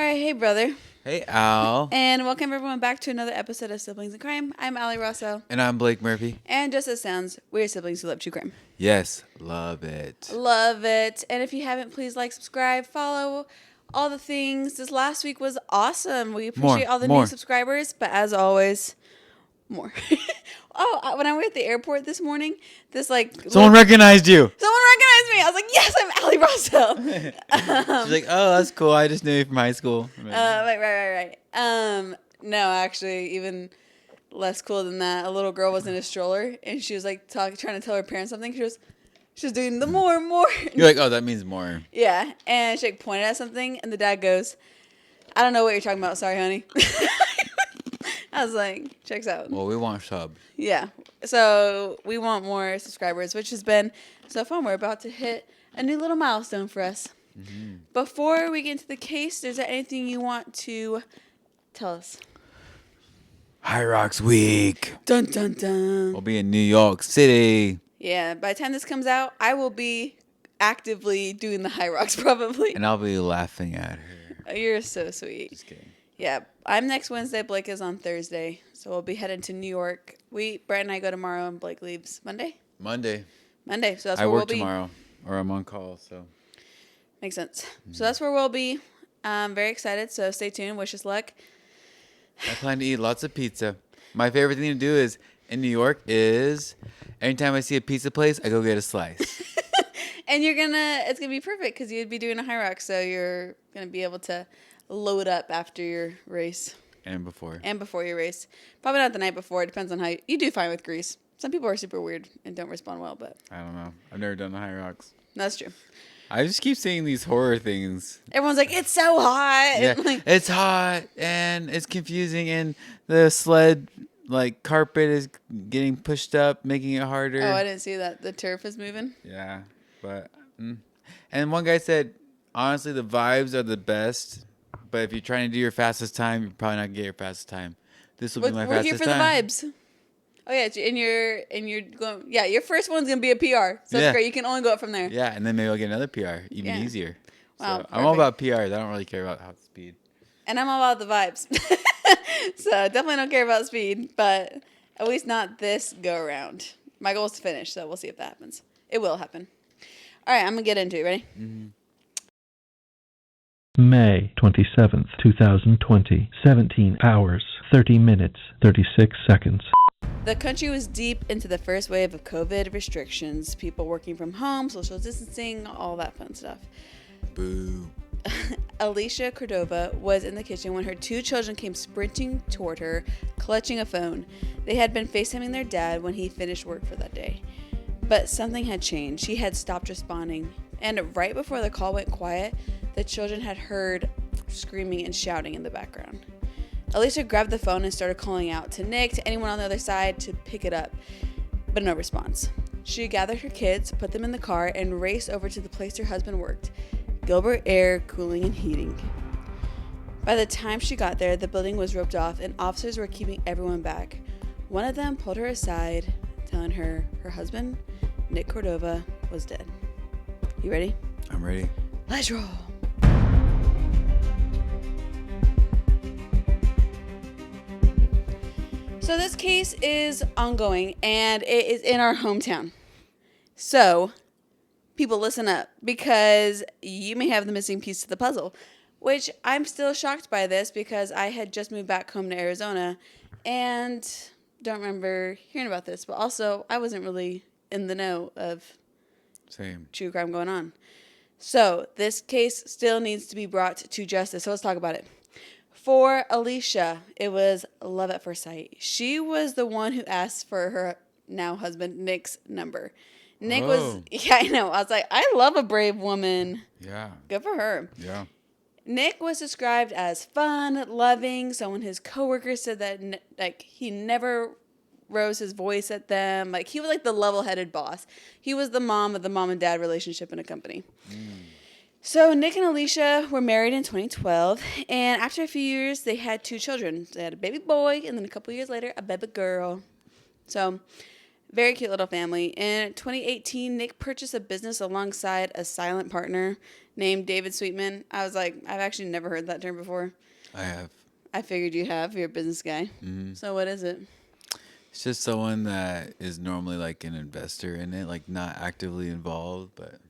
All right, hey brother. Hey, Al. And welcome everyone back to another episode of Siblings in Crime. I'm Allie Rosso. And I'm Blake Murphy. And just as sounds, we're siblings who love true crime. Yes, love it. Love it. And if you haven't, please like, subscribe, follow, all the things. This last week was awesome. We appreciate all the new subscribers, but as always, more. When I went at the airport this morning, someone recognized you. Someone recognized me. I was like, yes, I'm Allie Rosso. She's like, oh, that's cool. I just knew you from high school. Right. No, actually, even less cool than that. A little girl was in a stroller, and she was like trying to tell her parents something. She was doing the more. You're like, oh, that means more. Yeah, and she pointed at something, and the dad goes, I don't know what you're talking about. Sorry, honey. I was like, checks out. Well, we want sub. Yeah. So we want more subscribers, which has been so fun. We're about to hit a new little milestone for us. Mm-hmm. Before we get into the case, is there anything you want to tell us? High Rocks Week. Dun, dun, dun. We'll be in New York City. Yeah. By the time this comes out, I will be actively doing the High Rocks probably. And I'll be laughing at her. Oh, you're so sweet. Just kidding. Yeah, I'm next Wednesday. Blake is on Thursday. So we'll be heading to New York. Brett and I go tomorrow, and Blake leaves Monday. Monday. So that's where we'll be. I work tomorrow, or I'm on call, so. Makes sense. Mm-hmm. So that's where we'll be. I'm very excited, so stay tuned. Wish us luck. I plan to eat lots of pizza. My favorite thing to do is in New York is anytime I see a pizza place, I go get a slice. And it's going to be perfect because you'd be doing a High Rock, so you're going to be able to load up after your race. And before your race. Probably not the night before. It depends on how you do fine with grease. Some people are super weird and don't respond well, but I don't know. I've never done the High Rocks. That's true. I just keep seeing these horror things. Everyone's like, it's so hot. Yeah, it's hot and it's confusing and the sled carpet is getting pushed up, making it harder. Oh, I didn't see that. The turf is moving. Yeah, but and one guy said, honestly, the vibes are the best. But if you're trying to do your fastest time, you're probably not going to get your fastest time. This will be my fastest time. We're here for the vibes. Oh, yeah. And you're going, yeah, your first one's going to be a PR. So that's great. You can only go up from there. Yeah. And then maybe I'll get another PR. Even easier. Wow. So I'm all about PRs. I don't really care about how speed. And I'm all about the vibes. So definitely don't care about speed. But at least not this go around. My goal is to finish. So we'll see if that happens. It will happen. All right. I'm going to get into it. Ready? Mm-hmm. May 27th, 2020, 17 hours, 30 minutes, 36 seconds. The country was deep into the first wave of COVID restrictions, people working from home, social distancing, all that fun stuff. Boo. Nick Cordova was in the kitchen when her two children came sprinting toward her, clutching a phone. They had been FaceTiming their dad when he finished work for that day. But something had changed. He had stopped responding. And right before the call went quiet, the children had heard screaming and shouting in the background. Alicia grabbed the phone and started calling out to Nick, to anyone on the other side to pick it up, but no response. She gathered her kids, put them in the car, and raced over to the place her husband worked, Gilbert Air Cooling and Heating. By the time she got there, the building was roped off and officers were keeping everyone back. One of them pulled her aside, telling her her husband, Nick Cordova, was dead. You ready? I'm ready. Let's roll. So this case is ongoing, and it is in our hometown. So, people listen up, because you may have the missing piece to the puzzle, which I'm still shocked by this, because I had just moved back home to Arizona, and don't remember hearing about this, but also I wasn't really in the know of true crime going on. So, this case still needs to be brought to justice, so let's talk about it. For Alicia, it was love at first sight. She was the one who asked for her now husband, Nick's number. Nick was, yeah, I know. I was like, I love a brave woman. Yeah. Good for her. Yeah. Nick was described as fun, loving. So when his coworkers said that, he never rose his voice at them. He was the level-headed boss. He was the mom of the mom and dad relationship in a company. So Nick and Alicia were married in 2012, and after a few years, they had two children. They had a baby boy, and then a couple years later, a baby girl. So Very cute little family. In 2018, Nick purchased a business alongside a silent partner named David Sweetman. I was like, I've actually never heard that term before. I have. I figured you have. You're a business guy. Mm-hmm. So what is it? It's just someone that is normally like an investor in it, like not actively involved, but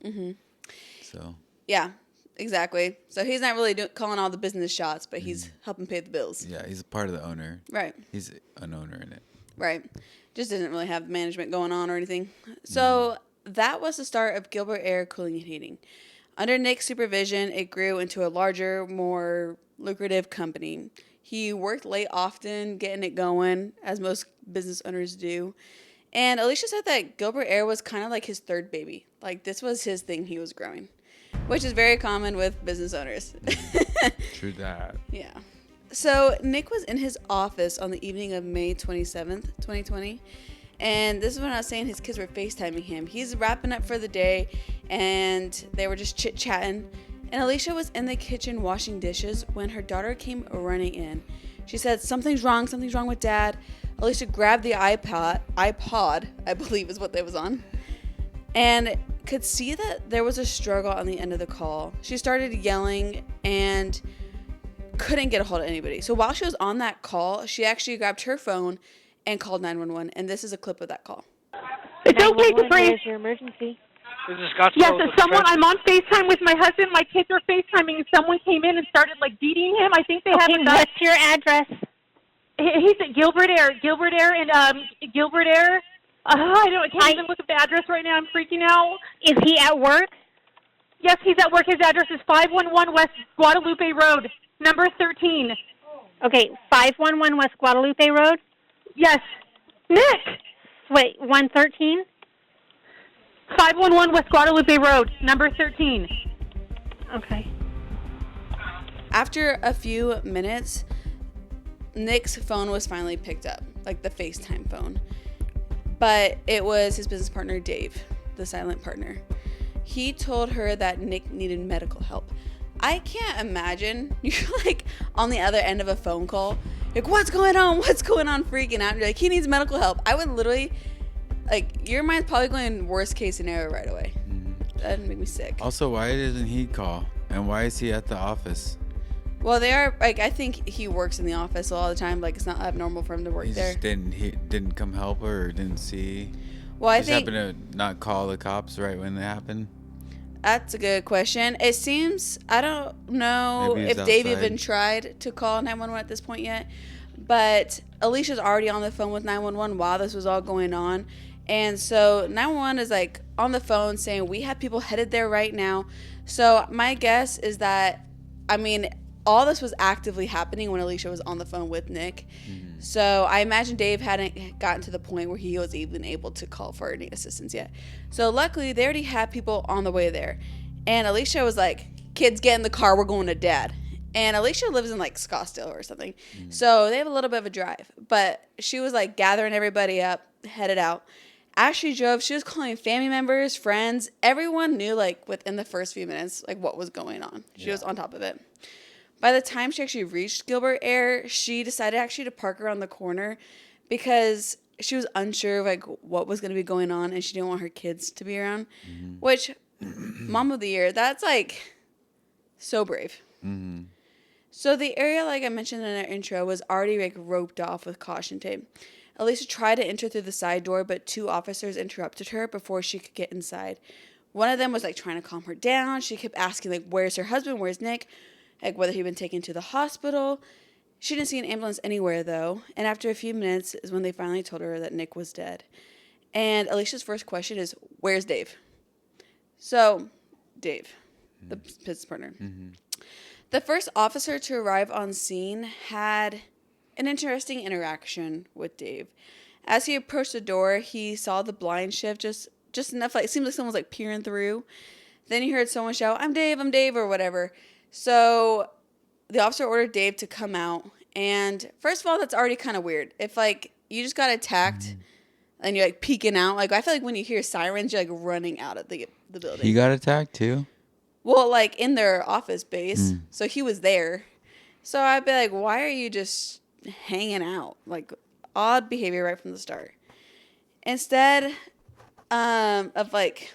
so. Yeah, exactly. So he's not really calling all the business shots, but he's helping pay the bills. Yeah, he's a part of the owner. Right. He's an owner in it. Right. Just didn't really have management going on or anything. So that was the start of Gilbert Air Cooling and Heating. Under Nick's supervision, it grew into a larger, more lucrative company. He worked late often, getting it going, as most business owners do. And Alicia said that Gilbert Air was kind of like his third baby. Like, this was his thing he was growing, which is very common with business owners. True that. Yeah. So Nick was in his office on the evening of May 27th, 2020. And this is when I was saying his kids were FaceTiming him. He's wrapping up for the day, and they were just chit-chatting. And Alicia was in the kitchen washing dishes when her daughter came running in. She said, something's wrong with Dad. Alicia grabbed the iPod, I believe is what they was on, and could see that there was a struggle on the end of the call. She started yelling and couldn't get a hold of anybody. So while she was on that call, she actually grabbed her phone and called 911. And this is a clip of that call. It's okay to pray. Where's your emergency? This is Scott. Yes, I'm on FaceTime with my husband. My kids are FaceTiming, and someone came in and started, like, beating him. I think they have a gun. What's your address? He's at Gilbert Air, and Gilbert Air. I can't even look at the address right now. I'm freaking out. Is he at work? Yes, he's at work. His address is 511 West Guadalupe Road, number 13. Okay, 511 West Guadalupe Road? Yes. Nick! Wait, 113? 511 West Guadalupe Road, number 13. Okay. After a few minutes, Nick's phone was finally picked up, like the FaceTime phone. But it was his business partner, Dave, the silent partner. He told her that Nick needed medical help. I can't imagine you're like on the other end of a phone call. Like, what's going on? Freaking out. You're like, he needs medical help. I would literally, like, your mind's probably going worst case scenario right away. That'd make me sick. Also, why doesn't he call? And why is he at the office? Well, they are, like, I think he works in the office all the time. Like, it's not abnormal for him to work there. He didn't come help her or didn't see? Well, I just think... happened to not call the cops right when it happened? That's a good question. It seems, I don't know if Dave even tried to call 911 at this point yet, but Alicia's already on the phone with 911 while this was all going on. And so 911 is like on the phone saying, we have people headed there right now. So my guess is that, I mean, all this was actively happening when Alicia was on the phone with Nick. Mm-hmm. So I imagine Dave hadn't gotten to the point where he was even able to call for any assistance yet. So luckily, they already had people on the way there. And Alicia was like, kids, get in the car. We're going to Dad. And Alicia lives in like Scottsdale or something. Mm-hmm. So they have a little bit of a drive. But she was like gathering everybody up, headed out. As she drove, she was calling family members, friends. Everyone knew like within the first few minutes like what was going on. She was on top of it. By the time she actually reached Gilbert Air, she decided actually to park around the corner because she was unsure of like what was going to be going on and she didn't want her kids to be around. Mm-hmm. Which, Mom of the Year, that's like so brave. Mm-hmm. So the area, like I mentioned in our intro, was already like roped off with caution tape. Alicia tried to enter through the side door, but two officers interrupted her before she could get inside. One of them was like trying to calm her down. She kept asking like, where's her husband? Where's Nick? Like whether he'd been taken to the hospital. She didn't see an ambulance anywhere though. And after a few minutes is when they finally told her that Nick was dead. And Alicia's first question is, where's Dave? So, Dave, the business partner. Mm-hmm. The first officer to arrive on scene had an interesting interaction with Dave. As he approached the door, he saw the blind shift just enough, like it seemed like someone was like peering through. Then he heard someone shout, I'm Dave, or whatever. So the officer ordered Dave to come out. And first of all, that's already kind of weird. If like you just got attacked and you're like peeking out, like I feel like when you hear sirens, you're like running out of the building. He got attacked too? Well, like in their office base. So he was there. So I'd be like, why are you just hanging out? Like odd behavior right from the start. Instead of like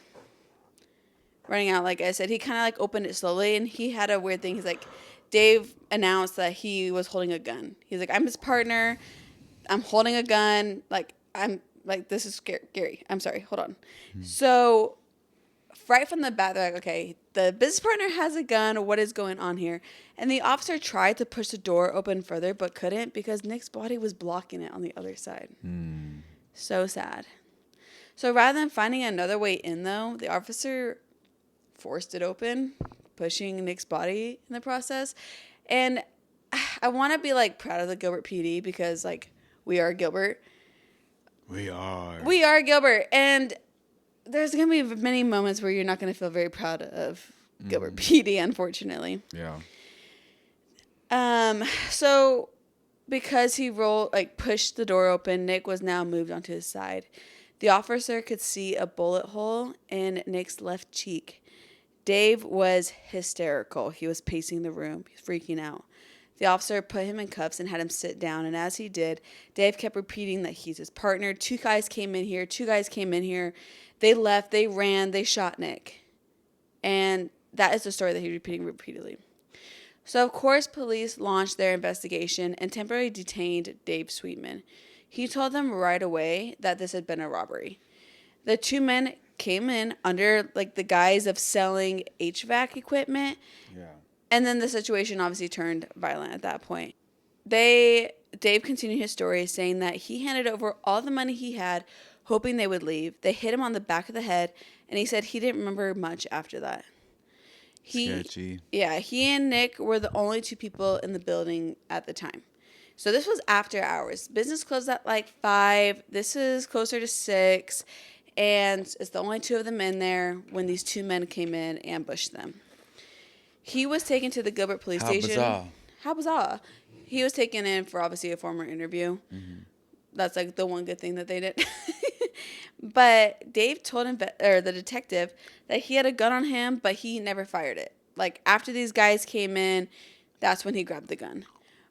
running out, like I said, he kind of like opened it slowly, and he had a weird thing. He's like, Dave announced that he was holding a gun. He's like, I'm his partner. I'm holding a gun. Like, I'm like, this is Gary. I'm sorry. Hold on. So right from the bat, they're like, okay, the business partner has a gun. What is going on here? And the officer tried to push the door open further, but couldn't because Nick's body was blocking it on the other side. So sad. So rather than finding another way in, though, the officer forced it open, pushing Nick's body in the process. And I want to be like proud of the Gilbert PD because like we are Gilbert. We are Gilbert. And there's going to be many moments where you're not going to feel very proud of Gilbert PD, unfortunately. Yeah. So because he pushed the door open, Nick was now moved onto his side. The officer could see a bullet hole in Nick's left cheek. Dave was hysterical. He was pacing the room. He was freaking out. The officer put him in cuffs and had him sit down. And as he did, Dave kept repeating that he's his partner. 2 guys came in here. 2 guys came in here. They left. They ran. They shot Nick. And that is the story that he's repeating repeatedly. So, of course, police launched their investigation and temporarily detained Dave Sweetman. He told them right away that this had been a robbery. The 2 men came in under like the guise of selling HVAC equipment. Yeah. And then the situation obviously turned violent at that point. Dave continued his story saying that he handed over all the money he had, hoping they would leave. They hit him on the back of the head, and he said he didn't remember much after that. Sketchy. Yeah, he and Nick were the only 2 people in the building at the time. So this was after hours. Business closed at like 5. This is closer to 6. And it's the only 2 of them in there when these 2 men came in and ambushed them. He was taken to the Gilbert Police Station. How bizarre. He was taken in for obviously a formal interview. Mm-hmm. That's like the one good thing that they did. But Dave told the detective that he had a gun on him, but he never fired it. Like after these guys came in, that's when he grabbed the gun.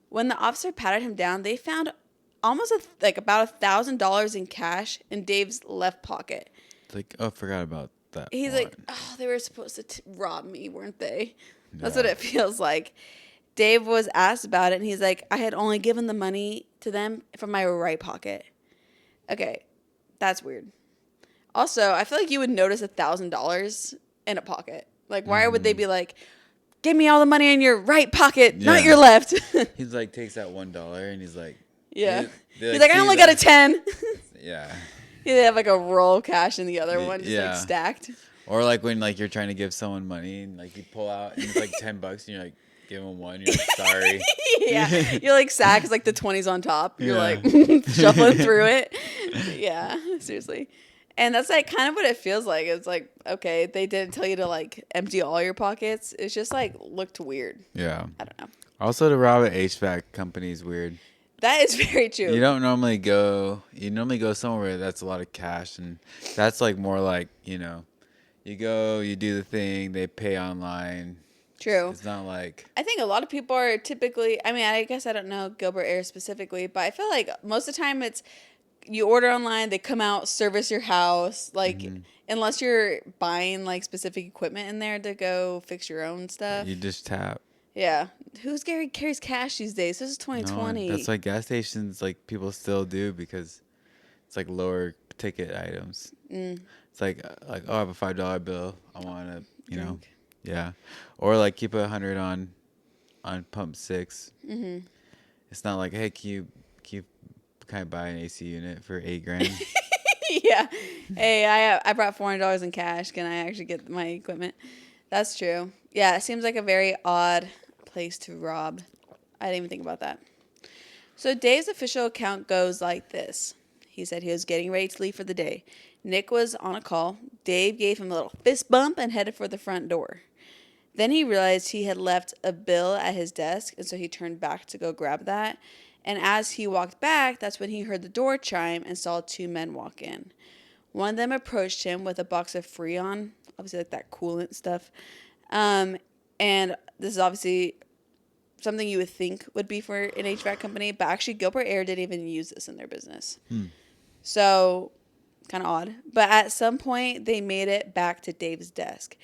When the officer patted him down, they found almost about $1,000 in cash in Dave's left pocket. It's like, oh, I forgot about that. He's like, oh, they were supposed to rob me, weren't they? That's what it feels like. Dave was asked about it, and he's like, I had only given the money to them from my right pocket. Okay, that's weird. Also, I feel like you would notice $1,000 in a pocket. Like, why would they be like, give me all the money in your right pocket, not your left? He's like, takes that $1, and he's like, yeah. He's like, I only got a 10. Yeah. They have like a roll of cash in the other one, just like stacked. Or like when like you're trying to give someone money and like you pull out and it's like $10 and you're like, give them 1. You're like, sorry. Yeah. You're like sad because like the 20's on top. You're like shuffling through it. Yeah, seriously. And that's like kind of what it feels like. It's like, okay, they didn't tell you to like empty all your pockets. It's just like looked weird. Yeah. I don't know. Also, to rob an HVAC company is weird. That is very true. You normally go somewhere where that's a lot of cash, and that's like more like, you go, you do the thing, they pay online. True. It's not like... I think a lot of people are typically, I mean, I guess I don't know Gilbert Air specifically, but I feel like most of the time it's, you order online, they come out, service your house, like, unless you're buying like specific equipment in there to go fix your own stuff. You just tap. Yeah. Who's carries cash these days? This is 2020. No, that's like gas stations, like people still do because it's like lower ticket items. It's like oh, I have a $5 bill. I want to, yeah, or like keep 100 on pump 6. It's not like, hey, can I buy an AC unit for $8,000? Yeah. Hey, I brought $400 in cash. Can I actually get my equipment? That's true. Yeah, it seems like a very odd place to rob. I didn't even think about that. So Dave's official account goes like this. He said he was getting ready to leave for the day. Nick was on a call. Dave gave him a little fist bump and headed for the front door. Then he realized he had left a bill at his desk, and so he turned back to go grab that. And as he walked back, that's when he heard the door chime and saw 2 men walk in. One of them approached him with a box of Freon, obviously like that coolant stuff. And this is obviously something you would think would be for an HVAC company, but actually Gilbert Air didn't even use this in their business. So Kind of odd. But at some point, they made it back to Dave's desk.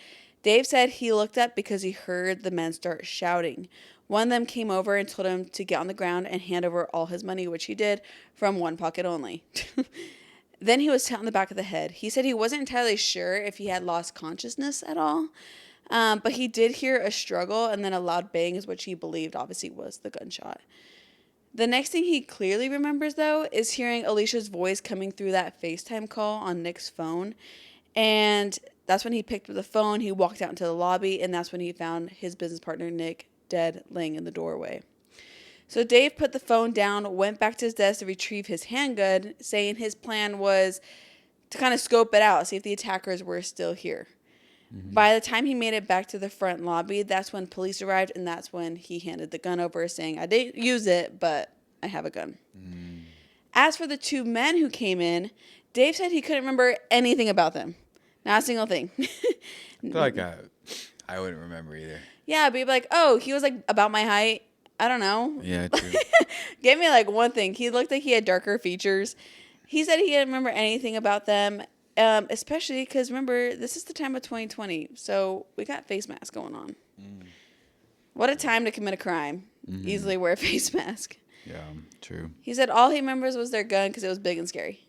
Dave said he looked up because he heard the men start shouting. One of them came over and told him to get on the ground and hand over all his money, which he did from one pocket only. Then he was hit on the back of the head. He said he wasn't entirely sure if he had lost consciousness at all. But he did hear a struggle and then a loud bang, is which he believed obviously was the gunshot. The next thing he clearly remembers, though, is hearing Alicia's voice coming through that FaceTime call on Nick's phone. And that's when he picked up the phone, he walked out into the lobby, and that's when he found his business partner, Nick, dead, laying in the doorway. So Dave put the phone down, went back to his desk to retrieve his handgun, saying his plan was to kind of scope it out, see if the attackers were still here. By the time he made it back to the front lobby, that's when police arrived, and that's when he handed the gun over, saying, I didn't use it, but I have a gun. As for the two men who came in, Dave said he couldn't remember anything about them. Not a single thing. I feel like I wouldn't remember either. Yeah, but you'd be like, oh, he was like about my height. I don't know. Yeah, true. Give me like one thing. He looked like he had darker features. He said he didn't remember anything about them. Especially because, remember, this is the time of 2020, so we got face masks going on. What a time to commit a crime. Easily wear a face mask. Yeah, true. He said all he remembers was their gun because it was big and scary.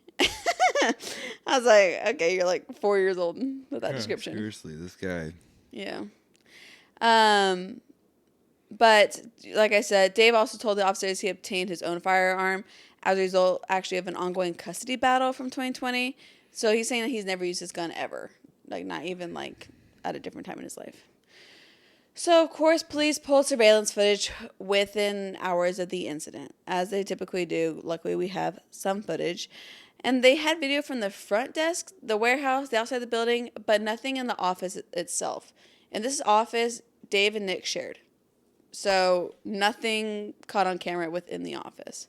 I was like, okay, you're like 4 years old with that description. Seriously, this guy. Yeah. But like I said, Dave also told the officers he obtained his own firearm as a result actually of an ongoing custody battle from 2020. So he's saying that he's never used his gun ever. Like, not even, like, at a different time in his life. So, of course, police pulled surveillance footage within hours of the incident, as they typically do. Luckily, we have some footage. And they had video from the front desk, the warehouse, the outside of the building, but nothing in the office itself. And this office, Dave and Nick shared. So, nothing caught on camera within the office.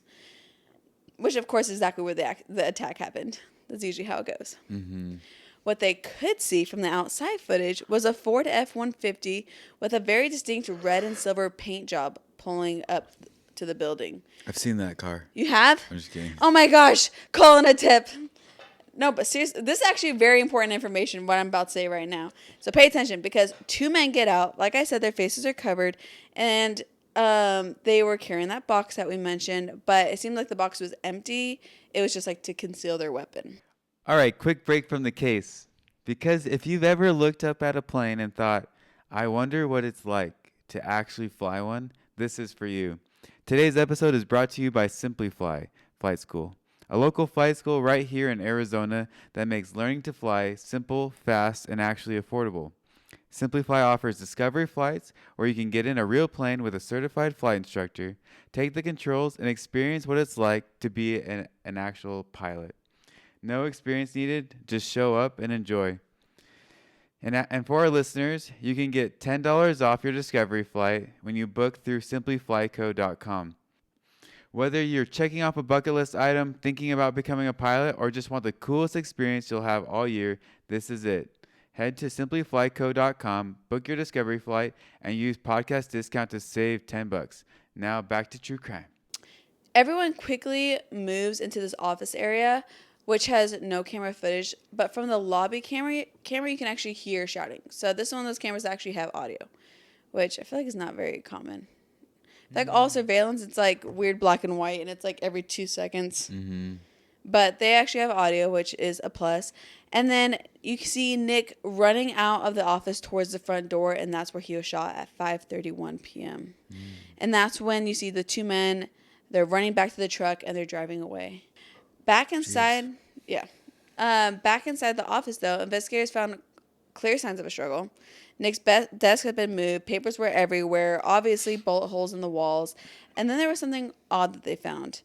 Which, of course, is exactly where the attack happened. That's usually how it goes. What they could see from the outside footage was a Ford F-150 with a very distinct red and silver paint job pulling up to the building. I've seen that car. You have? I'm just kidding. Oh my gosh, calling a tip. No, but seriously, this is actually very important information, what I'm about to say right now. So pay attention, because two men get out. Like I said, their faces are covered, and they were carrying that box that we mentioned, but it seemed like the box was empty. It was just like to conceal their weapon. All right, quick break from the case. Because if you've ever looked up at a plane and thought, I wonder what it's like to actually fly one, this is for you. Today's episode is brought to you by Simply Fly Flight School, a local flight school right here in Arizona that makes learning to fly simple, fast, and actually affordable. Simply Fly offers discovery flights where you can get in a real plane with a certified flight instructor, take the controls, and experience what it's like to be an actual pilot. No experience needed, just show up and enjoy. And for our listeners, you can get $10 off your discovery flight when you book through simplyflyco.com. Whether you're checking off a bucket list item, thinking about becoming a pilot, or just want the coolest experience you'll have all year, this is it. Head to simplyflyco.com, book your discovery flight, and use podcast discount to save $10. Now back to true crime. Everyone quickly moves into this office area, which has no camera footage, but from the lobby camera you can actually hear shouting. So this is one of those cameras that actually have audio, which I feel like is not very common. Like all surveillance, it's like weird black and white, and it's like every 2 seconds. But they actually have audio, which is a plus. And then you see Nick running out of the office towards the front door, and that's where he was shot at 5:31 p.m. And that's when you see the two men, they're running back to the truck, and they're driving away. Back inside the office, though, investigators found clear signs of a struggle. Nick's desk had been moved. Papers were everywhere. Obviously, bullet holes in the walls. And then there was something odd that they found.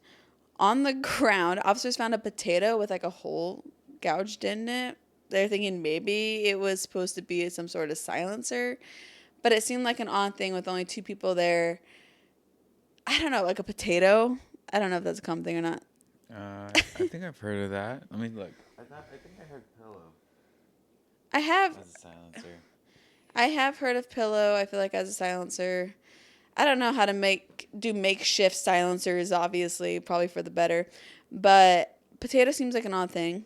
On the ground, officers found a potato with like a hole gouged in it. They're thinking maybe it was supposed to be some sort of silencer. But it seemed like an odd thing with only two people there. I don't know, like a potato. I don't know if that's a common thing or not. I think I've heard of that. Let me look. I think I heard pillow. As a silencer. I have heard of pillow, I feel like, as a silencer. I don't know how to do makeshift silencers, obviously, probably for the better. But potato seems like an odd thing.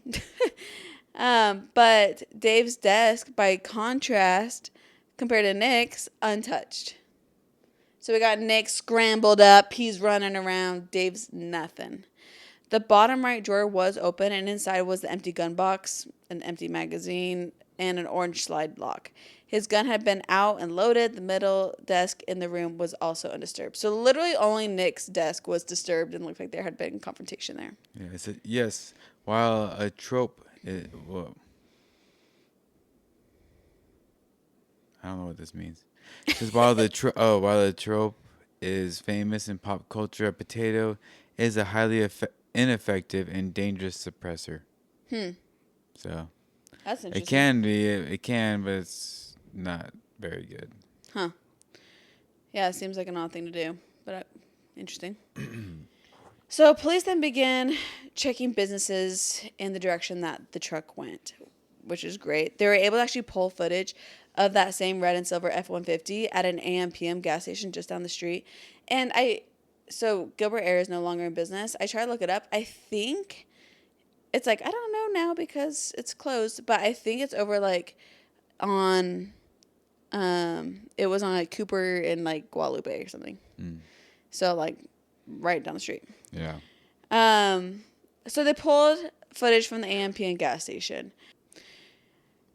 But Dave's desk, by contrast, compared to Nick's, untouched. So we got Nick scrambled up. He's running around. Dave's nothing. The bottom right drawer was open, and inside was the empty gun box, an empty magazine, and an orange slide lock. His gun had been out and loaded. The middle desk in the room was also undisturbed. So literally only Nick's desk was disturbed and looked like there had been confrontation there. Yeah, it said, yes. While a trope, well, I don't know what this means. It says while the trope is famous in pop culture, a potato is a highly ineffective and dangerous suppressor. So That's interesting. it can, but it's not very good. Huh. Yeah, it seems like an odd thing to do, but interesting. So police then began checking businesses in the direction that the truck went, which is great. They were able to actually pull footage of that same red and silver F-150 at an AM/PM gas station just down the street. And so Gilbert Air is no longer in business. I tried to look it up. I think it's like, I don't know now because it's closed, but I think it's over like on, it was on like Cooper and like Guadalupe or something. So like right down the street. Yeah. So they pulled footage from the AM/PM gas station.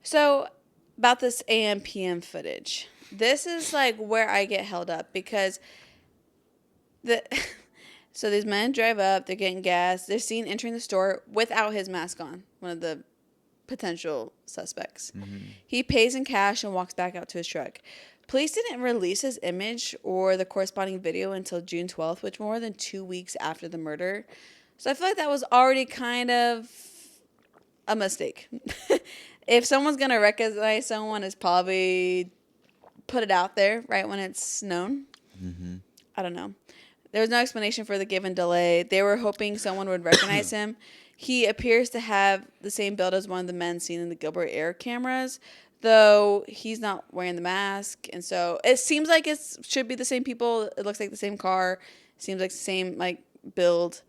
So about this AM/PM footage, this is like where I get held up because so these men drive up, they're getting gas, they're seen entering the store without his mask on, one of the potential suspects. He pays in cash and walks back out to his truck. Police didn't release his image or the corresponding video until June 12th, which more than 2 weeks after the murder. So I feel like that was already kind of a mistake. If someone's going to recognize someone, it's probably put it out there right when it's known. I don't know. There was no explanation for the given delay. They were hoping someone would recognize him. He appears to have the same build as one of the men seen in the Gilbert Air cameras, though he's not wearing the mask. And so it seems like it should be the same people. It looks like the same car. It seems like the same like build.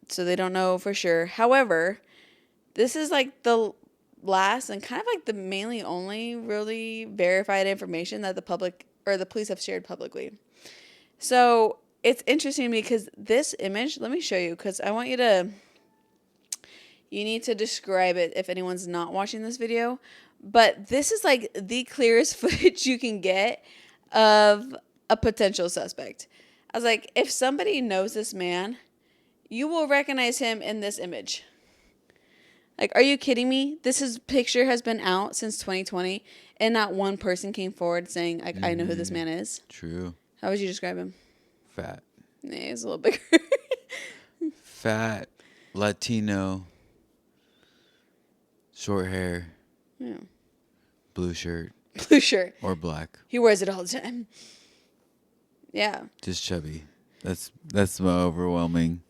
So they don't know for sure. However, this is like the last and kind of like the mainly only really verified information that the public or the police have shared publicly. So it's interesting because this image, let me show you because I want you need to describe it if anyone's not watching this video. But this is like the clearest footage you can get of a potential suspect. I was like, if somebody knows this man, you will recognize him in this image. Like, are you kidding me? This picture has been out since 2020, and not one person came forward saying, I know who this man is. True. How would you describe him? Fat. Nah, he's a little bigger. Fat, Latino, short hair, Yeah. blue shirt. Blue shirt. Or black. He wears it all the time. Yeah. Just chubby. That's my overwhelming.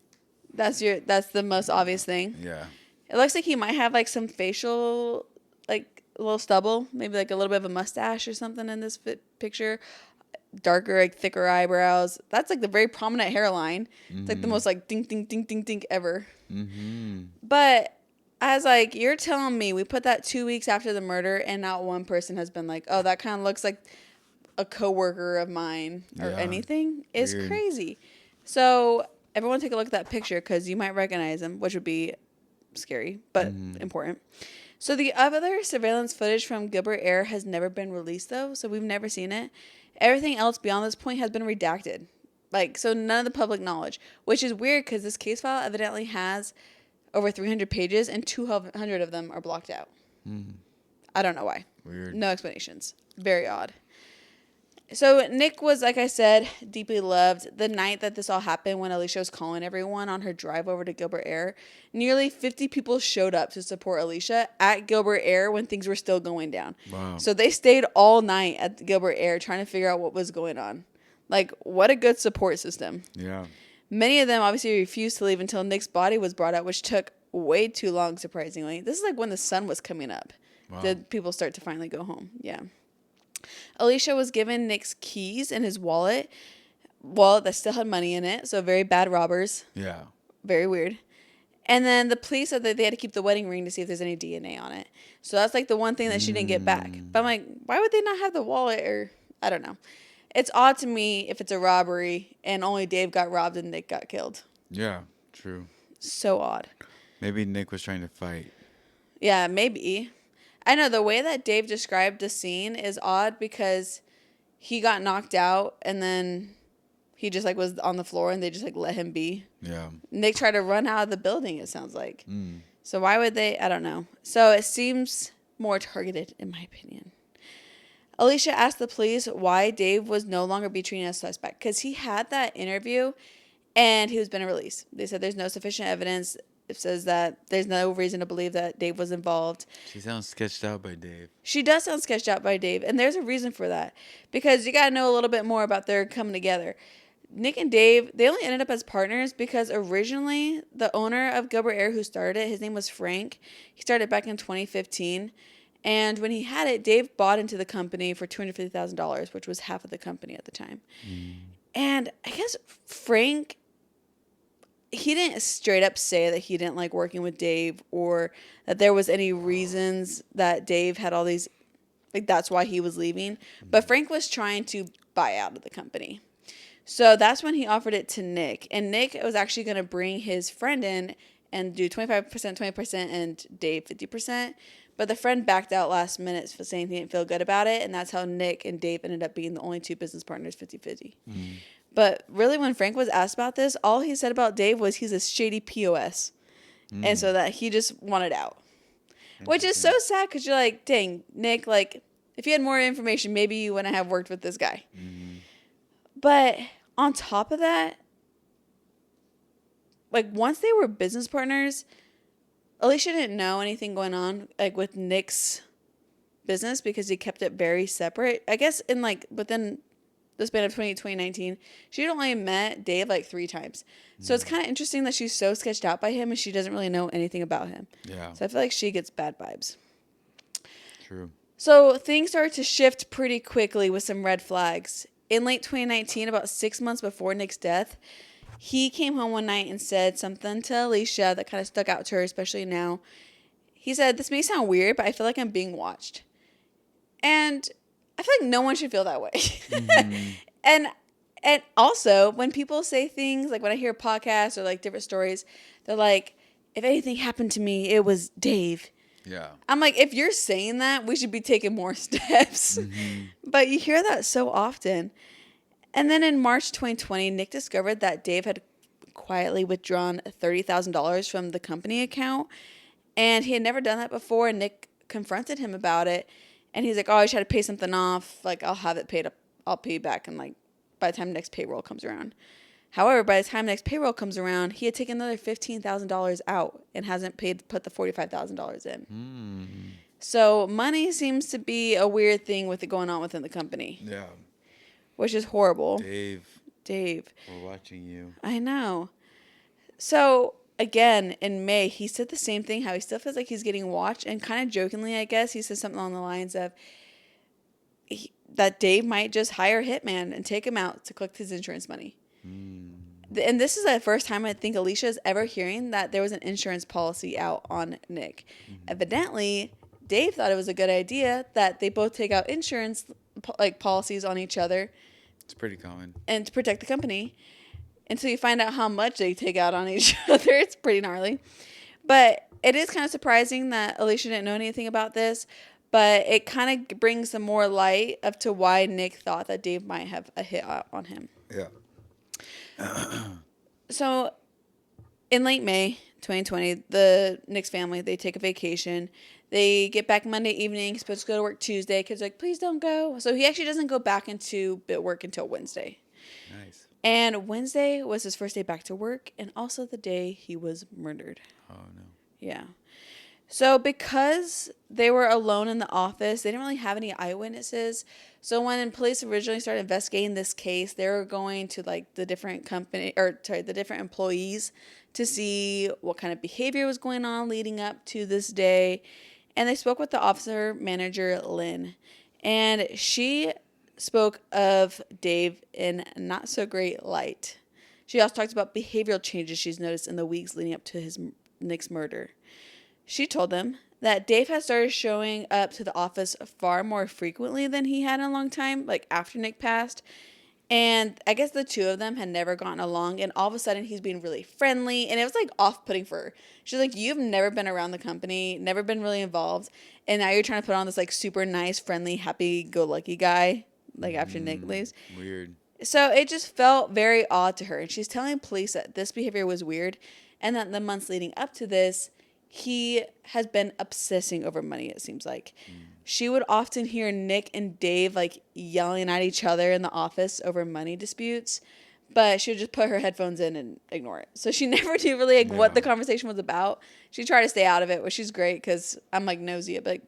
That's the most obvious thing. Yeah. It looks like he might have like some facial, like a little stubble, maybe like a little bit of a mustache or something in this picture. Darker, like thicker eyebrows. That's like the very prominent hairline. It's like the most like ding, ding, ding, ding, ding ever. But I was like, you're telling me we put that 2 weeks after the murder and not one person has been like, oh, that kind of looks like a coworker of mine or anything is Weird. Crazy. So everyone take a look at that picture because you might recognize him, which would be scary, but important. So the other surveillance footage from Gilbert Air has never been released though, so we've never seen it. Everything else beyond this point has been redacted. Like, so none of the public knowledge, which is weird because this case file evidently has over 300 pages and 200 of them are blocked out. I don't know why. Weird. No explanations. Very odd. So Nick was, like I said, deeply loved. The night that this all happened, when Alicia was calling everyone on her drive over to Gilbert Air, nearly 50 people showed up to support Alicia at Gilbert Air when things were still going down. Wow. So they stayed all night at Gilbert Air trying to figure out what was going on. Like, what a good support system. Yeah. Many of them obviously refused to leave until Nick's body was brought out, which took way too long, surprisingly. This is like when the sun was coming up. Wow. Did people start to finally go home? Yeah. Alicia was given Nick's keys and his wallet that still had money in it, so very bad robbers. Yeah. Very weird. And then the police said that they had to keep the wedding ring to see if there's any DNA on it. So that's like the one thing that she didn't get back. But I'm like, why would they not have the wallet? Or I don't know. It's odd to me if it's a robbery and only Dave got robbed and Nick got killed. Yeah, true. So odd. Maybe Nick was trying to fight. Yeah, maybe. I know the way that Dave described the scene is odd because he got knocked out and then he just like was on the floor and they just like let him be. Yeah. Nick tried to run out of the building, it sounds like. So why would they? I don't know. So it seems more targeted in my opinion. Alicia asked the police why Dave was no longer being treated as a suspect because he had that interview and he was been released. They said there's no sufficient evidence. It says that there's no reason to believe that Dave was involved. She sounds sketched out by Dave. She does sound sketched out by Dave, and there's a reason for that. Because you got to know a little bit more about their coming together. Nick and Dave, they only ended up as partners because originally the owner of Gilbert Air who started it, his name was Frank. He started back in 2015. And when he had it, Dave bought into the company for $250,000, which was half of the company at the time. And I guess Frank, he didn't straight up say that he didn't like working with Dave or that there was any reasons that Dave had all these, like that's why he was leaving. But Frank was trying to buy out of the company. So that's when he offered it to Nick. And Nick was actually going to bring his friend in and do 25%, 20%, and Dave 50%. But the friend backed out last minute for saying he didn't feel good about it. And that's how Nick and Dave ended up being the only two business partners, 50-50. But really, when Frank was asked about this, all he said about Dave was he's a shady POS. And so that he just wanted out. Which is so sad because you're like, dang, Nick, like, if you had more information, maybe you wouldn't have worked with this guy. But on top of that, like, once they were business partners, Alicia didn't know anything going on, like, with Nick's business because he kept it very separate. I guess in, like, within the span of 2019, she'd only met Dave like 3 times. So it's kind of interesting that she's so sketched out by him and she doesn't really know anything about him. Yeah. So I feel like she gets bad vibes. True. So things started to shift pretty quickly with some red flags. In late 2019, about 6 months before Nick's death, he came home one night and said something to Alicia that kind of stuck out to her, especially now. He said, "This may sound weird, but I feel like I'm being watched." And I feel like no one should feel that way. And also, when people say things, like when I hear podcasts or like different stories, they're like, if anything happened to me, it was Dave. Yeah. I'm like, if you're saying that, we should be taking more steps. But you hear that so often. And then in March 2020, Nick discovered that Dave had quietly withdrawn $30,000 from the company account. And he had never done that before. And Nick confronted him about it. And he's like, oh, I just had to pay something off. Like, I'll have it paid up. I'll pay you back. And like, by the time next payroll comes around. However, by the time next payroll comes around, he had taken another $15,000 out and hasn't put the $45,000 in. So money seems to be a weird thing with it going on within the company. Yeah. Which is horrible. Dave, we're watching you. I know. So again, in May, he said the same thing, how he still feels like he's getting watched. And kind of jokingly, I guess, he said something along the lines of that Dave might just hire a hitman and take him out to collect his insurance money. And this is the first time I think Alicia is ever hearing that there was an insurance policy out on Nick. Evidently, Dave thought it was a good idea that they both take out insurance like policies on each other. It's pretty common. And to protect the company. Until you find out how much they take out on each other. It's pretty gnarly. But it is kind of surprising that Alicia didn't know anything about this. But it kind of brings some more light up to why Nick thought that Dave might have a hit out on him. Yeah. So, in late May 2020, the Nick's family, they take a vacation. They get back Monday evening. He's supposed to go to work Tuesday. Kids are like, please don't go. So, he actually doesn't go back into work until Wednesday. Nice. And Wednesday was his first day back to work and also the day he was murdered. Oh, no. Yeah. So because they were alone in the office, they didn't really have any eyewitnesses. So when police originally started investigating this case, they were going to like the different the different employees to see what kind of behavior was going on leading up to this day. And they spoke with the officer manager, Lynn. And she spoke of Dave in not so great light. She also talked about behavioral changes she's noticed in the weeks leading up to his Nick's murder. She told them that Dave had started showing up to the office far more frequently than he had in a long time, like after Nick passed. And I guess the two of them had never gotten along, and all of a sudden he's being really friendly, and it was like off-putting for her. She's like, you've never been around the company, never been really involved, and now you're trying to put on this like super nice, friendly, happy-go-lucky guy, like after Nick leaves. Weird. So it just felt very odd to her, and she's telling police that this behavior was weird, and that the months leading up to this, he has been obsessing over money, it seems like. She would often hear Nick and Dave like yelling at each other in the office over money disputes, but she would just put her headphones in and ignore it. So she never knew really like what the conversation was about. She tried to stay out of it, which is great because I'm like nosy. I'm like,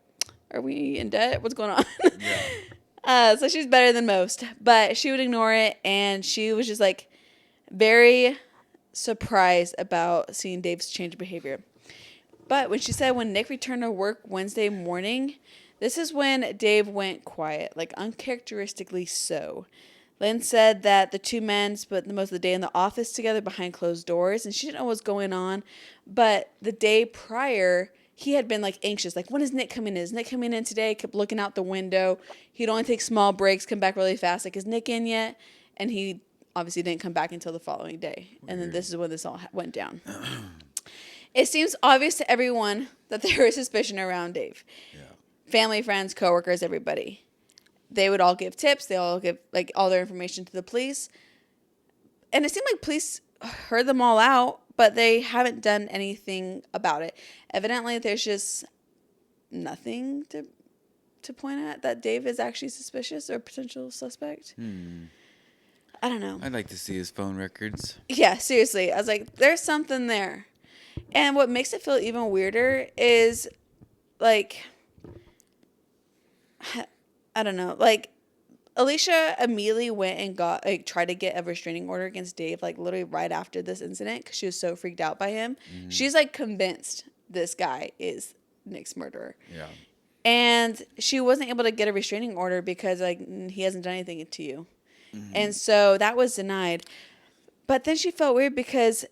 are we in debt? What's going on? So she's better than most, but she would ignore it, and she was just like very surprised about seeing Dave's change of behavior. But when she said when Nick returned to work Wednesday morning, this is when Dave went quiet, like uncharacteristically so. Lynn said that the two men spent the most of the day in the office together behind closed doors, and she didn't know what was going on. But the day prior, he had been like anxious, like, when is Nick coming in? Is Nick coming in today? Kept looking out the window. He'd only take small breaks, come back really fast, like, is Nick in yet? And he obviously didn't come back until the following day. Weird. And then this is when this all went down. It seems obvious to everyone that there is suspicion around Dave. Yeah. Family, friends, coworkers, everybody. They would all give tips. They all give like all their information to the police. And it seemed like police heard them all out, but they haven't done anything about it. Evidently, there's just nothing to point at that Dave is actually suspicious or potential suspect. I don't know. I'd like to see his phone records. Yeah, seriously. I was like, there's something there. And what makes it feel even weirder is, like, I don't know, like, Alicia immediately went and tried to get a restraining order against Dave, like, literally right after this incident, because she was so freaked out by him. She's, like, convinced this guy is Nick's murderer. Yeah. And she wasn't able to get a restraining order because, like, he hasn't done anything to you. And so that was denied. But then she felt weird because,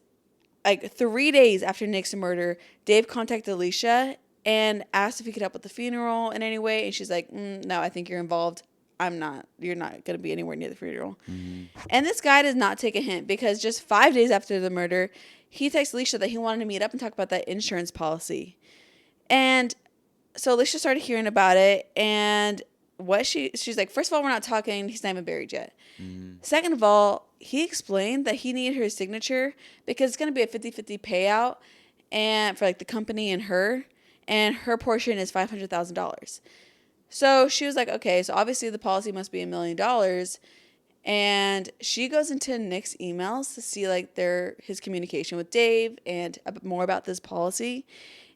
like, 3 days after Nick's murder, Dave contacted Alicia and asked if he could help with the funeral in any way. And she's like, no, I think you're involved. You're not going to be anywhere near the funeral. And this guy does not take a hint because just 5 days after the murder, he texted Alicia that he wanted to meet up and talk about that insurance policy. And so Alicia started hearing about it. And she's like, first of all, we're not talking. He's not even buried yet. Second of all, he explained that he needed her signature because it's going to be a 50-50 payout and for like the company and her portion is $500,000. So she was like, okay, so obviously the policy must be $1 million. And she goes into Nick's emails to see like his communication with Dave and more about this policy.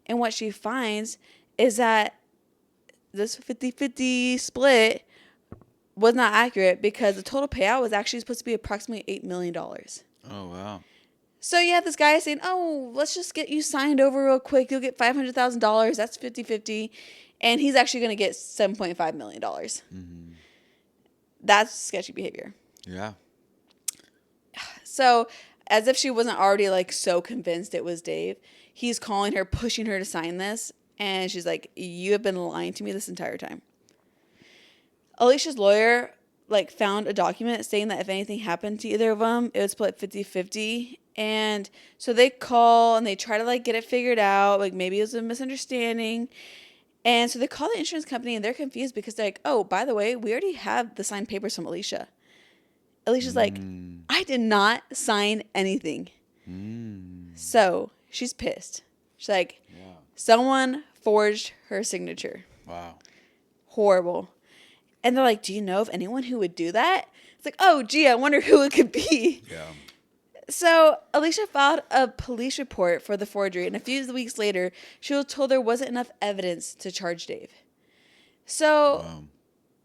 And what she finds is that this 50-50 split was not accurate because the total payout was actually supposed to be approximately $8 million. Oh, wow. So, yeah, this guy is saying, oh, let's just get you signed over real quick. You'll get $500,000. That's 50-50. And he's actually going to get $7.5 million. That's sketchy behavior. Yeah. So, as if she wasn't already, like, so convinced it was Dave, he's calling her, pushing her to sign this. And she's like, you have been lying to me this entire time. Alicia's lawyer, like, found a document saying that if anything happened to either of them, it would split 50-50. And so they call and they try to, like, get it figured out. Like, maybe it was a misunderstanding. And so they call the insurance company and they're confused because they're like, oh, by the way, we already have the signed papers from Alicia. Alicia's like, I did not sign anything. So she's pissed. She's like, someone forged her signature. Wow. Horrible. And they're like, do you know of anyone who would do that? It's like, oh, gee, I wonder who it could be. Yeah. So Alicia filed a police report for the forgery, and a few weeks later, she was told there wasn't enough evidence to charge Dave. So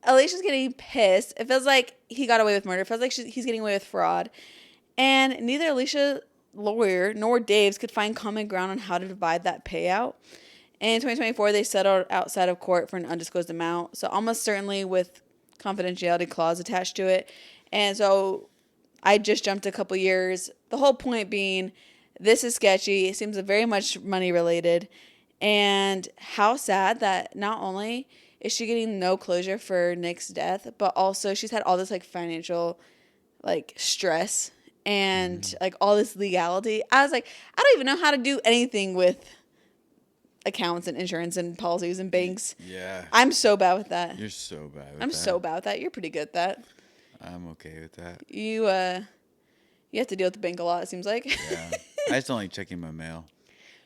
Alicia's getting pissed. It feels like he got away with murder. It feels like he's getting away with fraud. And neither Alicia's lawyer nor Dave's could find common ground on how to divide that payout. In 2024, they settled outside of court for an undisclosed amount, so almost certainly with confidentiality clause attached to it. And so I just jumped a couple years. The whole point being This is sketchy. It seems very much money related. And how sad that not only is she getting no closure for Nick's death, but also she's had all this like financial like stress and like all this legality. I was like, I don't even know how to do anything with accounts and insurance and policies and banks. Yeah. I'm so bad with that. You're so bad with that. I'm so bad with that. You're pretty good at that. I'm okay with that. You have to deal with the bank a lot, it seems like. Yeah. I just don't like checking my mail.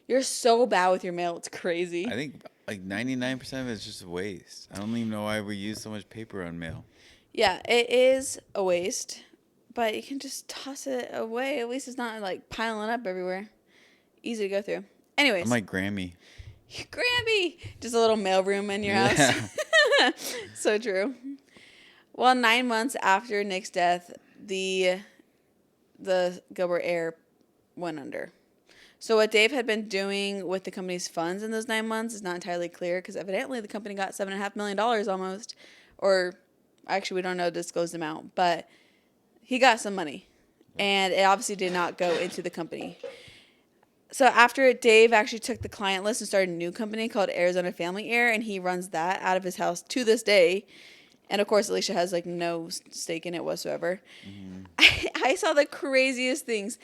You're so bad with your mail. It's crazy. I think like 99% of it is just a waste. I don't even know why we use so much paper on mail. Yeah, it is a waste, but you can just toss it away. At least it's not like piling up everywhere. Easy to go through. Anyways. I'm like Grammy. Grammy! Just a little mail room in your house. Yeah. So true. Well, 9 months after Nick's death, the Gilbert Air went under. So what Dave had been doing with the company's funds in those 9 months is not entirely clear because evidently the company got $7.5 million almost. Or actually, we don't know the disclosed amount, but he got some money. And it obviously did not go into the company. So after Dave actually took the client list and started a new company called Arizona Family Air, and he runs that out of his house to this day. And of course, Alicia has like no stake in it whatsoever. Mm-hmm. I saw the craziest things.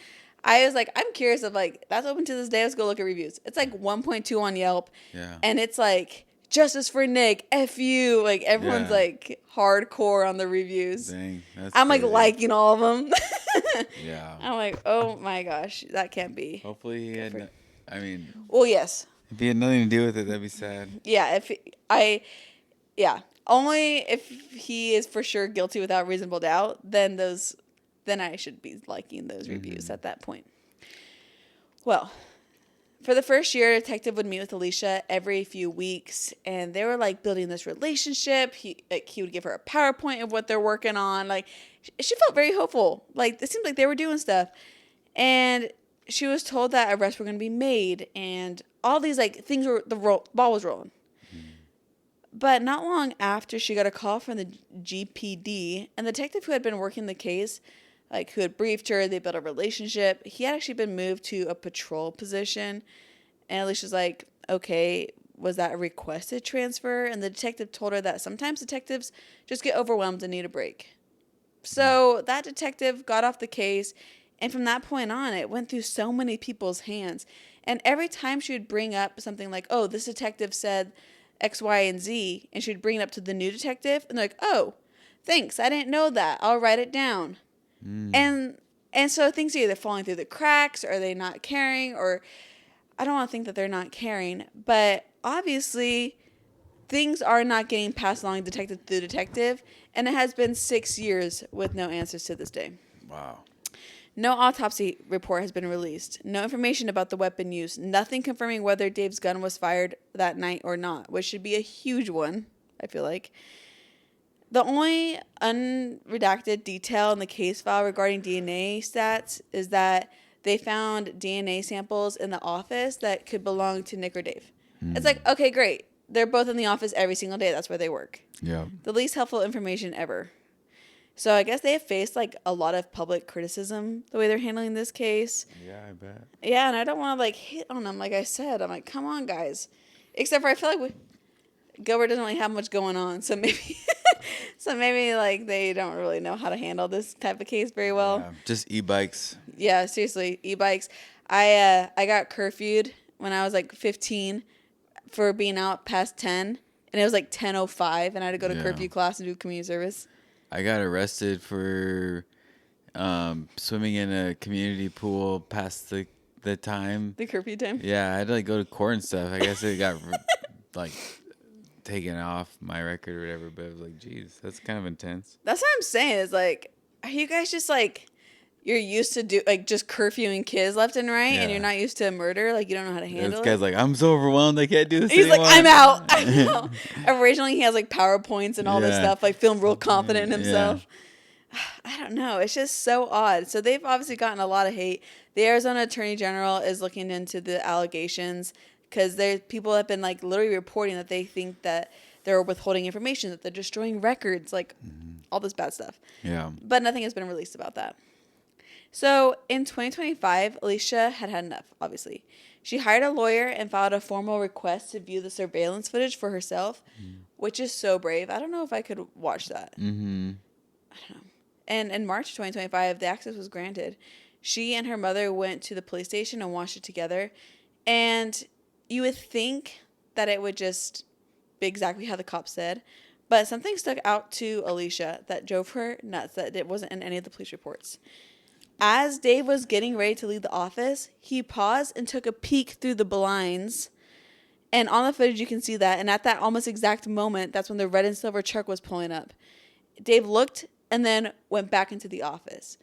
I was like, I'm curious of like, that's open to this day. Let's go look at reviews. It's like 1.2 on Yelp. Yeah. And it's like, justice for Nick, F you. Like everyone's like hardcore on the reviews. Dang, I'm crazy. like liking all of them. Yeah. I'm like, oh my gosh, that can't be. Hopefully he had, Well, yes. if he had nothing to do with it, that'd be sad. Yeah, only if he is for sure guilty without reasonable doubt, then I should be liking those reviews at that point. Well, for the first year, a detective would meet with Alicia every few weeks, and they were like building this relationship. He would give her a PowerPoint of what they're working on. Like, she felt very hopeful. Like, it seemed like they were doing stuff, and she was told that arrests were going to be made, and all these like things were ball was rolling. But not long after, she got a call from the GPD, and the detective who had been working the case, like who had briefed her, they built a relationship. He had actually been moved to a patrol position, and Alicia's like, okay, was that a requested transfer? And the detective told her that sometimes detectives just get overwhelmed and need a break. So that detective got off the case, and from that point on, it went through so many people's hands. And every time she would bring up something like, oh, this detective said X, Y, and Z, and she'd bring it up to the new detective, and they're like, oh, thanks, I didn't know that. I'll write it down. And so things are either falling through the cracks, or are they not caring, or I don't want to think that they're not caring, but obviously things are not getting passed along detective to detective, and it has been 6 years with no answers to this day. Wow. No autopsy report has been released. No information about the weapon used. Nothing confirming whether Dave's gun was fired that night or not, which should be a huge one, I feel like. The only unredacted detail in the case file regarding DNA stats is that they found DNA samples in the office that could belong to Nick or Dave. It's like, okay, great. They're both in the office every single day. That's where they work. Yeah. The least helpful information ever. So I guess they have faced like a lot of public criticism the way they're handling this case. Yeah, I bet. Yeah, and I don't want to like hit on them. Like I said, I'm like, come on, guys. Except for I feel like Gilbert doesn't really have much going on, so maybe like they don't really know how to handle this type of case very well. Yeah, just e-bikes. Yeah, seriously, e-bikes. I got curfewed when I was like 15 for being out past 10, and it was like 10:05, and I had to go to curfew class and do community service. I got arrested for swimming in a community pool past the time. The curfew time? Yeah, I had to like go to court and stuff. I guess it got like taken off my record or whatever, but it was like, geez, that's kind of intense. That's what I'm saying. Is like, are you guys just like, you're used to do like just curfewing kids left and right, and you're not used to murder? Like, you don't know how to handle it? This guy's like, I'm so overwhelmed, I can't do this He's anymore. like, I'm out. I'm out. Originally, he has like PowerPoints and all this stuff, like feeling real confident in himself. I don't know. It's just so odd. So they've obviously gotten a lot of hate. The Arizona Attorney General is looking into the allegations because people have been like literally reporting that they think that they're withholding information, that they're destroying records, like all this bad stuff. Yeah. But nothing has been released about that. So in 2025, Alicia had enough, obviously. She hired a lawyer and filed a formal request to view the surveillance footage for herself, which is so brave. I don't know if I could watch that. Mm-hmm. I don't know. And in March 2025, the access was granted. She and her mother went to the police station and watched it together. And you would think that it would just be exactly how the cops said. But something stuck out to Alicia that drove her nuts that it wasn't in any of the police reports. As Dave was getting ready to leave the office, he paused and took a peek through the blinds. And on the footage, you can see that. And at that almost exact moment, that's when the red and silver truck was pulling up. Dave looked and then went back into the office.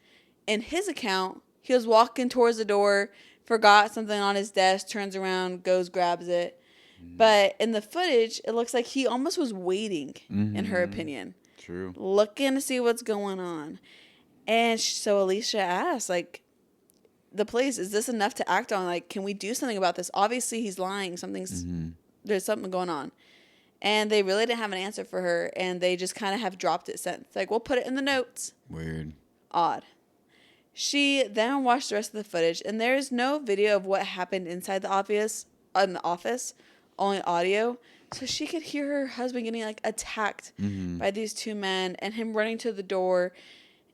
In his account, he was walking towards the door, forgot something on his desk, turns around, goes, grabs it. But in the footage, it looks like he almost was waiting, in her opinion. True. Looking to see what's going on. And so Alicia asked, like, the police, is this enough to act on? Like, can we do something about this? Obviously, he's lying. There's something going on. And they really didn't have an answer for her. And they just kind of have dropped it since. Like, we'll put it in the notes. Weird. Odd. She then watched the rest of the footage. And there's no video of what happened inside the office, only audio. So she could hear her husband getting, like, attacked by these two men. And him running to the door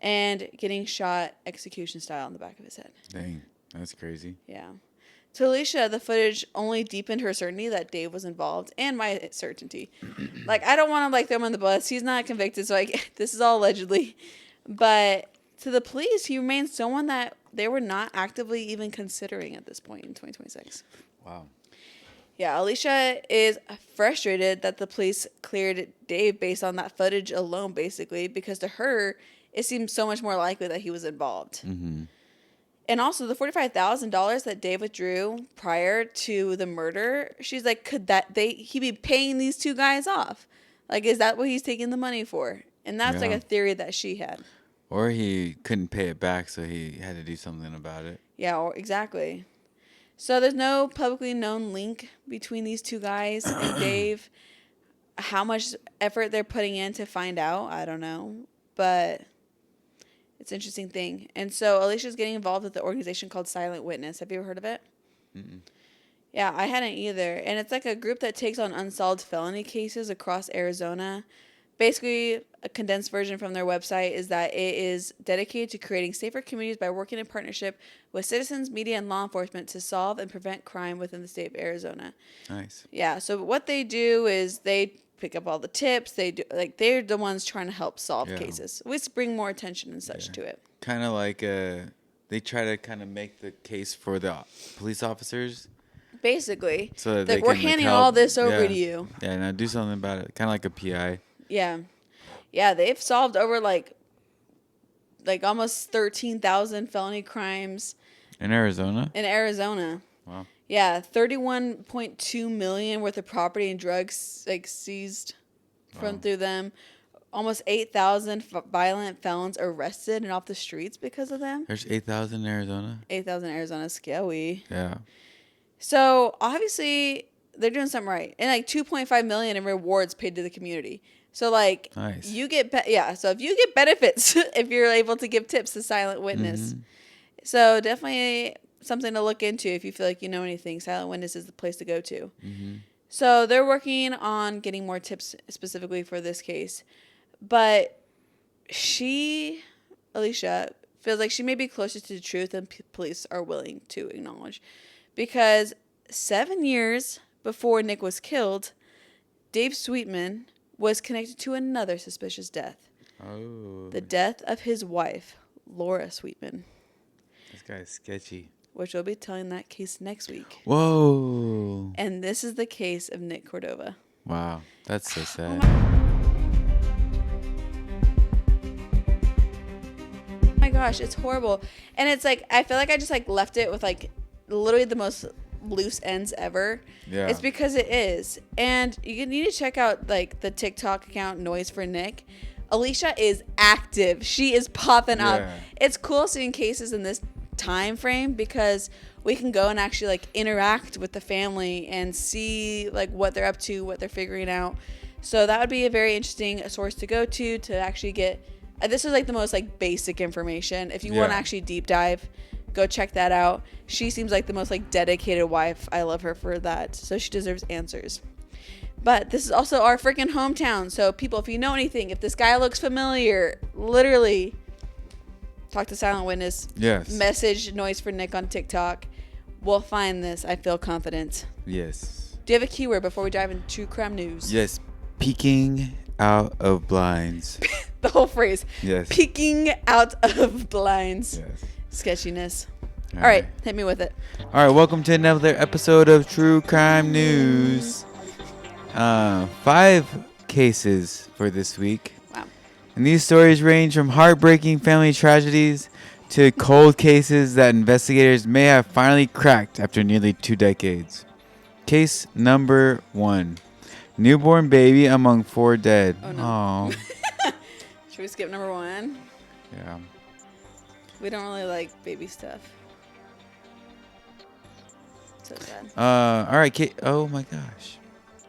and getting shot execution style in the back of his head. Dang, that's crazy. Yeah. To Alicia, the footage only deepened her certainty that Dave was involved, and my certainty. Like, I don't want to, like, throw him on the bus. He's not convicted, so this is all allegedly. But to the police, he remains someone that they were not actively even considering at this point in 2026. Wow. Yeah, Alicia is frustrated that the police cleared Dave based on that footage alone, basically, because to her, it seems so much more likely that he was involved. Mm-hmm. And also the $45,000 that Dave withdrew prior to the murder, she's like, could he be paying these two guys off? Like, is that what he's taking the money for? And that's like a theory that she had. Or he couldn't pay it back, so he had to do something about it. Yeah, exactly. So there's no publicly known link between these two guys and Dave. How much effort they're putting in to find out, I don't know. But it's an interesting thing. And so Alicia's getting involved with the organization called Silent Witness. Have you ever heard of it? Mm-mm. Yeah, I hadn't either. And it's like a group that takes on unsolved felony cases across Arizona. Basically, a condensed version from their website is that it is dedicated to creating safer communities by working in partnership with citizens, media, and law enforcement to solve and prevent crime within the state of Arizona. Nice. Yeah, so what they do is they pick up all the tips. They're the ones trying to help solve cases. We just bring more attention and such to it. Kind of like they try to kind of make the case for the police officers. Basically, so that we're handing all this over to you. Yeah, now do something about it. Kind of like a PI. Yeah, they've solved over like almost 13,000 felony crimes in Arizona. Wow. Yeah, 31.2 million worth of property and drugs seized through them. Almost 8,000 violent felons arrested and off the streets because of them. There's 8,000 in Arizona. 8,000 in Arizona, scary. Yeah. So obviously they're doing something right, and like 2.5 million in rewards paid to the community. So like, nice. You get So if you get benefits if you're able to give tips to Silent Witness, so definitely something to look into if you feel like you know anything. Silent Witness is the place to go to. So they're working on getting more tips specifically for this case, but Alicia feels like she may be closer to the truth than police are willing to acknowledge, because 7 years before Nick was killed, Dave Sweetman was connected to another suspicious death. Oh. The death of his wife, Laura Sweetman. This guy's sketchy. Which we'll be telling that case next week. Whoa. And this is the case of Nick Cordova. Wow. That's so sad. Oh my gosh, it's horrible. And it's like, I feel like I just left it with literally the most loose ends ever. Yeah. It's because it is. And you need to check out the TikTok account Noise for Nick. Alicia is active. She is popping up. It's cool seeing cases in this time frame because we can go and actually interact with the family and see what they're up to, what they're figuring out. So that would be a very interesting source to go to actually get This is like the most like basic information. If you want to Yeah. actually deep dive, go check that out. She seems like the most like dedicated wife. I love her for that. So she deserves answers. But this is also our freaking hometown. So people, if you know anything, if this guy looks familiar, literally talk to Silent Witness. Yes. Message Noise for Nick on TikTok. We'll find this. I feel confident. Yes. Do you have a keyword before we dive into true crime news? Yes. Peeking out of blinds. The whole phrase. Yes. Peeking out of blinds. Yes. Sketchiness. All right. Hit me with it. All right. Welcome to another episode of True Crime News. 5 cases for this week. Wow. And these stories range from heartbreaking family tragedies to cold cases that investigators may have finally cracked after nearly 2 decades. Case number 1. Newborn baby among 4 dead. Oh, no. Aw. Should we skip number 1? Yeah. We don't really like baby stuff. So sad. All right. Oh my gosh.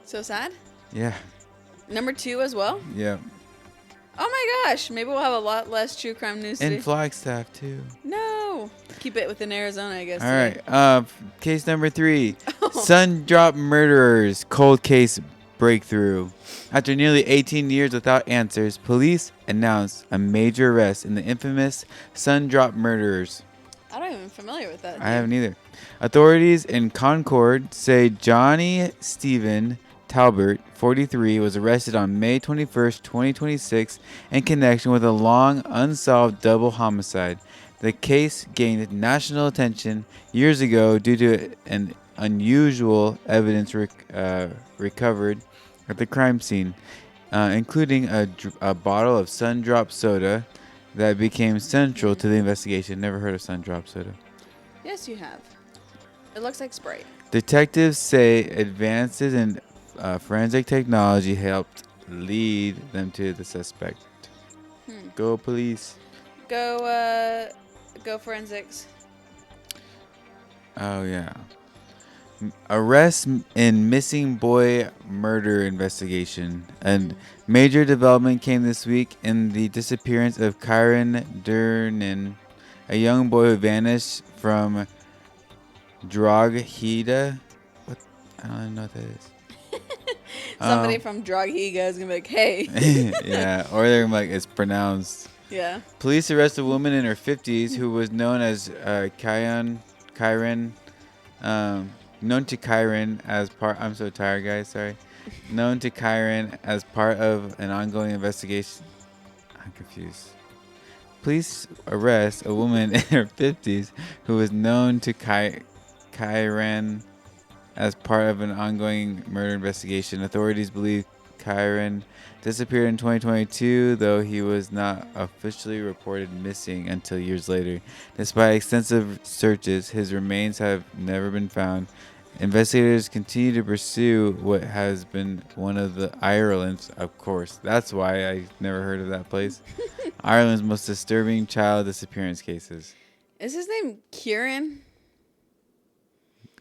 So sad? Yeah. Number 2 as well? Yeah. Oh my gosh. Maybe we'll have a lot less true crime news today. And Flagstaff too. No. Keep it within Arizona, I guess. All today. right. Case number 3. Oh. Sun drop murderers. Cold case breakthrough. After nearly 18 years without answers, police announced a major arrest in the infamous Sun drop murderers. I don't even familiar with that. I haven't either. Authorities in Concord say Johnny Stephen Talbert, 43, was arrested on May 21st, 2026 in connection with a long unsolved double homicide. The case gained national attention years ago due to an unusual evidence recovered at the crime scene, including a bottle of Sundrop soda that became central to the investigation. Never heard of Sundrop soda. Yes, you have. It looks like Sprite. Detectives say advances in forensic technology helped lead them to the suspect. Go police. Go forensics. Oh, yeah. Arrest in missing boy murder investigation. And major development came this week in the disappearance of Kyron Durnin, a young boy who vanished from Drogheda. What? I don't even know what that is. Somebody from Drogheda is going to be like, hey. Yeah, or they're like, it's pronounced. Yeah. Police arrest a woman in her 50s who was known as Kyron, known to Kyron as part. I'm so tired, guys. Sorry. Known to Kyron as part of an ongoing investigation. I'm confused. Police arrest a woman in her 50s who was known to Kyron as part of an ongoing murder investigation. Authorities believe Kyron disappeared in 2022, though he was not officially reported missing until years later. Despite extensive searches, his remains have never been found. Investigators continue to pursue what has been one of the Ireland's, of course, that's why I never heard of that place, Ireland's most disturbing child disappearance cases. Is his name Kieran?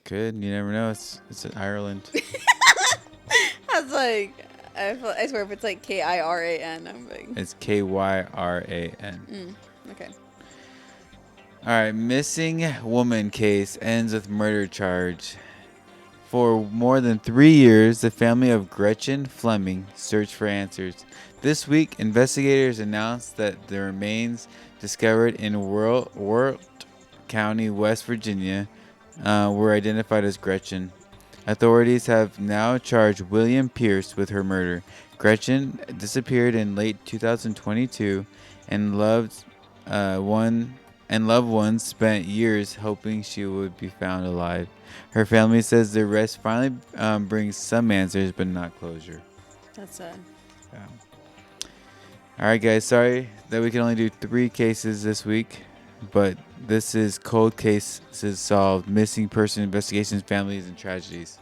Good, you never know. It's in Ireland. I was like, I swear if it's like Kiran, I'm like. It's Kyran. Okay. All right, missing woman case ends with murder charge. For more than 3 years, the family of Gretchen Fleming searched for answers. This week, investigators announced that the remains discovered in World County, West Virginia, were identified as Gretchen. Authorities have now charged William Pierce with her murder. Gretchen disappeared in late 2022, and loved ones spent years hoping she would be found alive. Her family says the arrest finally brings some answers, but not closure. That's sad. Yeah. All right, guys. Sorry that we can only do 3 cases this week, but this is Cold Cases Solved, Missing Person Investigations, Families, and Tragedies.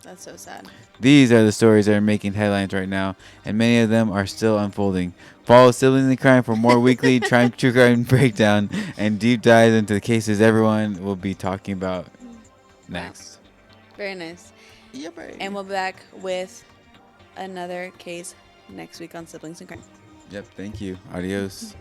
That's so sad. These are the stories that are making headlines right now, and many of them are still unfolding. Follow Siblings in Crime for more weekly true crime breakdown and deep dives into the cases everyone will be talking about next. Very nice. Yep. And we'll be back with another case next week on Siblings in Crime. Yep. Thank you. Adios.